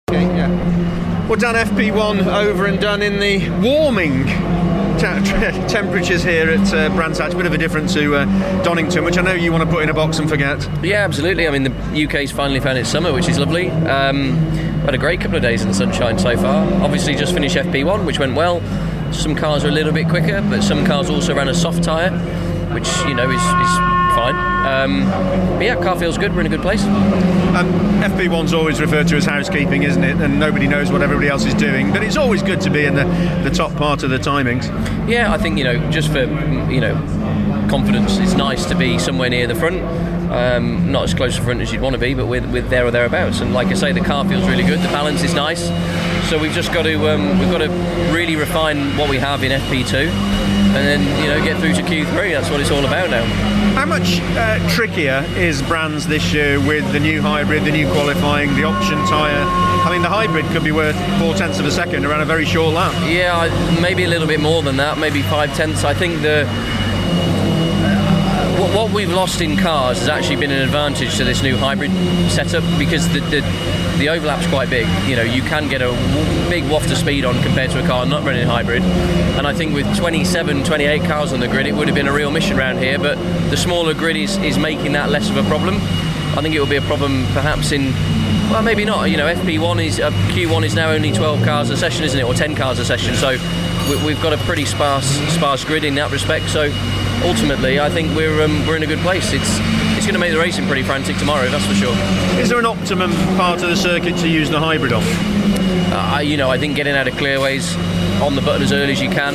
Okay, yeah. Well, done FP1 over and done in the warming temperatures here at Brands Hatch. Bit of a difference to Donington, which I know you want to put in a box and forget. Yeah, absolutely. I mean, the UK's finally found its summer, which is lovely. Had a great couple of days in the sunshine so far. Obviously just finished FP1, which went well. Some cars are a little bit quicker, but some cars also ran a soft tyre, which, you know, is fine. But yeah, car feels good. We're in a good place. FP1's always referred to as housekeeping, isn't it? And nobody knows what everybody else is doing. But it's always good to be in the top part of the timings. Yeah, I think, you know, just for, you know, confidence, it's nice to be somewhere near the front. Not as close to the front as you'd want to be, but with there or thereabouts. And like I say, the car feels really good. The balance is nice. So we've just got to really refine what we have in FP2, and then, you know, get through to Q3. That's what it's all about now. How much trickier is Brands this year with the new hybrid, the new qualifying, the option tyre? I mean, the hybrid could be worth 0.4 of a second around a very short lap. Yeah, maybe a little bit more than that, maybe 0.5. I think what we've lost in cars has actually been an advantage to this new hybrid setup, because the overlap's quite big. You know, you can get a big waft of speed on compared to a car not running hybrid. And I think with 27, 28 cars on the grid, it would have been a real mission around here. But the smaller grid is making that less of a problem. I think it will be a problem perhaps in, well, maybe not. You know, Q1 is now only 12 cars a session, isn't it, or 10 cars a session? So we've got a pretty sparse grid in that respect. So ultimately, I think we're in a good place. It's going to make the racing pretty frantic tomorrow, that's for sure. Is there an optimum part of the circuit to use the hybrid on? You know, I think getting out of clearways on the button as early as you can,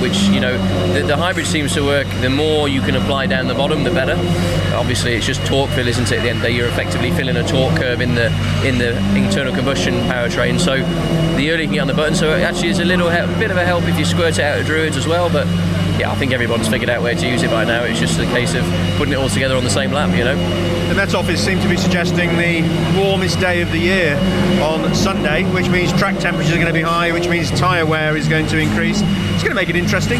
which, you know, the hybrid seems to work. The more you can apply down the bottom, the better. Obviously, it's just torque fill, isn't it? At the end of the day, you're effectively filling a torque curve in the internal combustion powertrain. So the earlier you can get on the button, so it actually is a bit of a help if you squirt it out of Druids as well. But yeah, I think everyone's figured out where to use it by now. It's just a case of putting it all together on the same lap, you know. The Met Office seem to be suggesting the warmest day of the year on Sunday, which means track temperatures are going to be high, which means tyre wear is going to increase. It's going to make it interesting.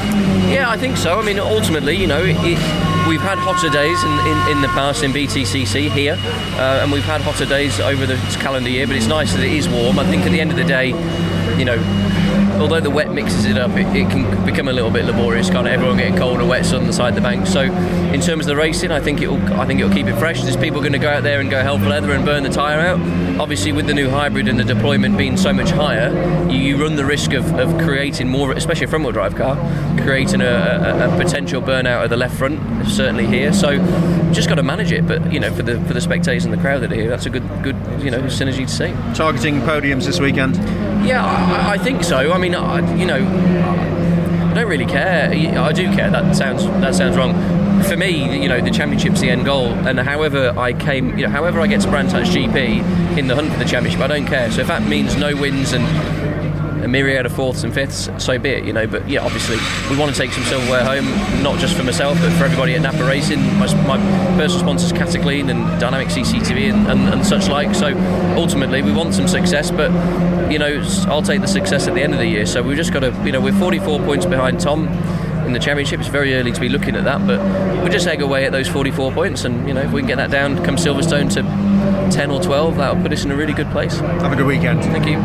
Yeah, I think so. I mean, ultimately, you know, we've had hotter days in the past in BTCC here, and we've had hotter days over the calendar year, but it's nice that it is warm. I think at the end of the day, you know, although the wet mixes it up, it can become a little bit laborious, kind of everyone getting cold and wet on the side of the bank. So in terms of the racing, I think it'll keep it fresh. There's people going to go out there and go hell for leather and burn the tyre out. Obviously, with the new hybrid and the deployment being so much higher, you run the risk of creating more, especially a front-wheel drive car, creating a potential burnout of the left front, certainly here. So just got to manage it. But, you know, for the spectators and the crowd that are here, that's a good you know, synergy to see. Targeting podiums this weekend? Yeah, I think so. I mean, you know, I don't really care. I do care. That sounds wrong. For me, you know, the championship's the end goal, and however I get to Brands Hatch GP in the hunt for the championship, I don't care. So if that means no wins and a myriad of fourths and fifths, so be it, you know. But yeah, obviously we want to take some silverware home, not just for myself but for everybody at NAPA Racing, my personal sponsors Cataclean and Dynamic CCTV and such like. So ultimately we want some success, but, you know, I'll take the success at the end of the year. So we've just got to, you know, we're 44 points behind Tom in the championship. It's very early to be looking at that, but we'll just egg away at those 44 points, and, you know, if we can get that down come Silverstone to 10 or 12, that'll put us in a really good place. Have a good weekend. Thank you.